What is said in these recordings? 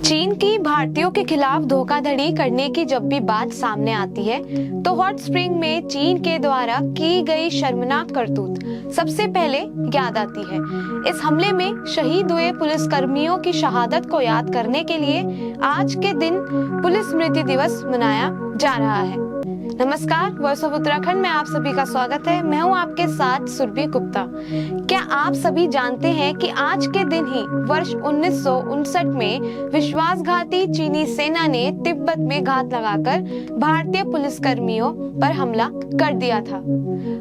चीन की भारतीयों के खिलाफ धोखाधड़ी करने की जब भी बात सामने आती है तो हॉट स्प्रिंग में चीन के द्वारा की गई शर्मनाक करतूत सबसे पहले याद आती है। इस हमले में शहीद हुए पुलिस कर्मियों की शहादत को याद करने के लिए आज के दिन पुलिस स्मृति दिवस मनाया जा रहा है। नमस्कार, वॉइस ऑफ उत्तराखंड में आप सभी का स्वागत है। मैं हूं आपके साथ सुरभि गुप्ता। क्या आप सभी जानते हैं कि आज के दिन ही वर्ष 1959 में विश्वासघाती चीनी सेना ने तिब्बत में घात लगाकर भारतीय पुलिसकर्मियों पर हमला कर दिया था।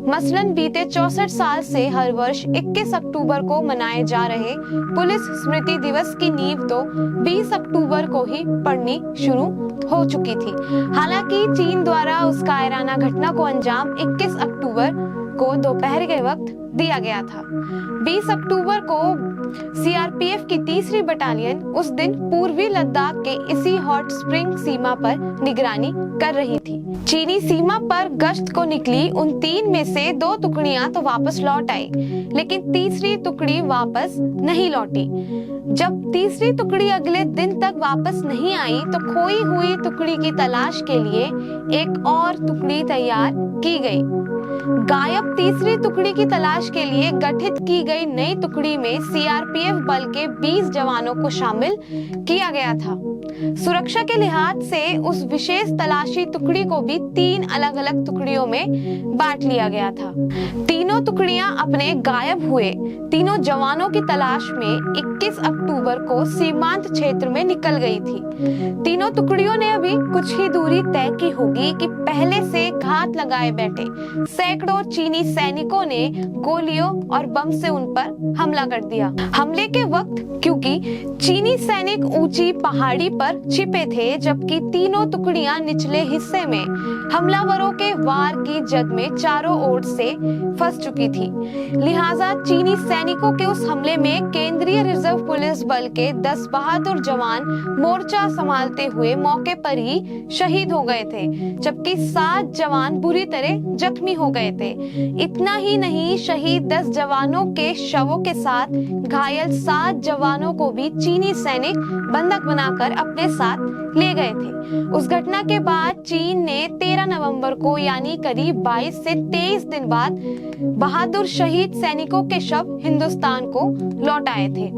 मसलन बीते 64 साल से हर वर्ष 21 अक्टूबर को मनाए जा रहे पुलिस स्मृति दिवस की नींव तो 20 अक्टूबर को ही पड़नी शुरू हो चुकी थी। हालांकि चीन द्वारा उस कायराना घटना को अंजाम 21 अक्टूबर को दोपहर के वक्त दिया गया था। 20 अक्टूबर को सीआरपीएफ की 3री बटालियन उस दिन पूर्वी लद्दाख के इसी हॉट स्प्रिंग सीमा पर निगरानी कर रही थी। चीनी सीमा पर गश्त को निकली उन 3 में से 2 टुकड़ियां तो वापस लौट आई, लेकिन तीसरी टुकड़ी वापस नहीं लौटी। जब तीसरी टुकड़ी अगले दिन तक वापस नहीं आई तो खोई हुई टुकड़ी की तलाश के लिए एक और टुकड़ी तैयार की गई। गायब तीसरी टुकड़ी की तलाश के लिए गठित की गई नई टुकड़ी में सीआरपीएफ बल के 20 जवानों को शामिल किया गया था। सुरक्षा के लिहाज से उस विशेष तलाशी टुकड़ी को भी 3 अलग-अलग टुकड़ियों में बांट लिया गया था। तीनों टुकड़ियां अपने गायब हुए तीनों जवानों की तलाश में 21 अक्टूबर को सीमांत क्षेत्र में निकल गई थी। तीनों टुकड़ियों ने अभी कुछ ही दूरी तय की होगी कि पहले से घात लगाए बैठे सैकड़ों चीनी सैनिकों ने गोलियों और बम से उन पर हमला कर दिया। हमले के वक्त क्योंकि चीनी सैनिक ऊंची पहाड़ी पर छिपे थे, जबकि तीनों टुकड़ियां निचले हिस्से में हमलावरों के वार की जद में चारों ओर से फंस चुकी थी। लिहाजा चीनी सैनिकों के उस हमले में केंद्रीय रिजर्व पुलिस बल के 10 बहादुर जवान मोर्चा संभालते हुए मौके पर ही शहीद हो गए थे, जबकि 7 जवान बुरी तरह जख्मी हो गए थे। इतना ही नहीं, शहीद 10 जवानों के शवों के साथ घायल 7 जवानों को भी चीनी सैनिक बंधक बनाकर अपने साथ ले गए थे। उस घटना के बाद चीन ने 13 नवंबर को यानी करीब 22 से 23 दिन बाद बहादुर शहीद सैनिकों के शव हिंदुस्तान को लौटाए थे।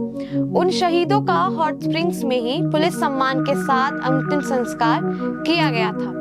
उन शहीदों का हॉट स्प्रिंग्स में ही पुलिस सम्मान के साथ अंतिम संस्कार किया गया था।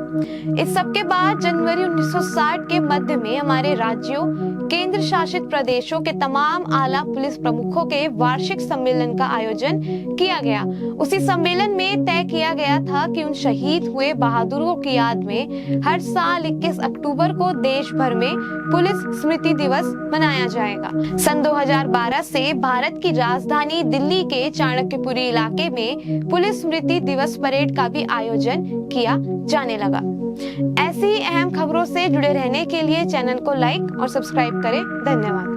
इस सब के बाद जनवरी 1960 के मध्य में हमारे राज्यों, केंद्र शासित प्रदेशों के तमाम आला पुलिस प्रमुखों के वार्षिक सम्मेलन का आयोजन किया गया। उसी सम्मेलन में तय किया गया था कि उन शहीद हुए बहादुरों की याद में हर साल 21 अक्टूबर को देश भर में पुलिस स्मृति दिवस मनाया जाएगा। सन 2012 से भारत की राजधानी दिल्ली के चाणक्यपुरी इलाके में पुलिस स्मृति दिवस परेड का भी आयोजन किया जाने लगा। ऐसी ही अहम खबरों से जुड़े रहने के लिए चैनल को लाइक और सब्सक्राइब करें। धन्यवाद।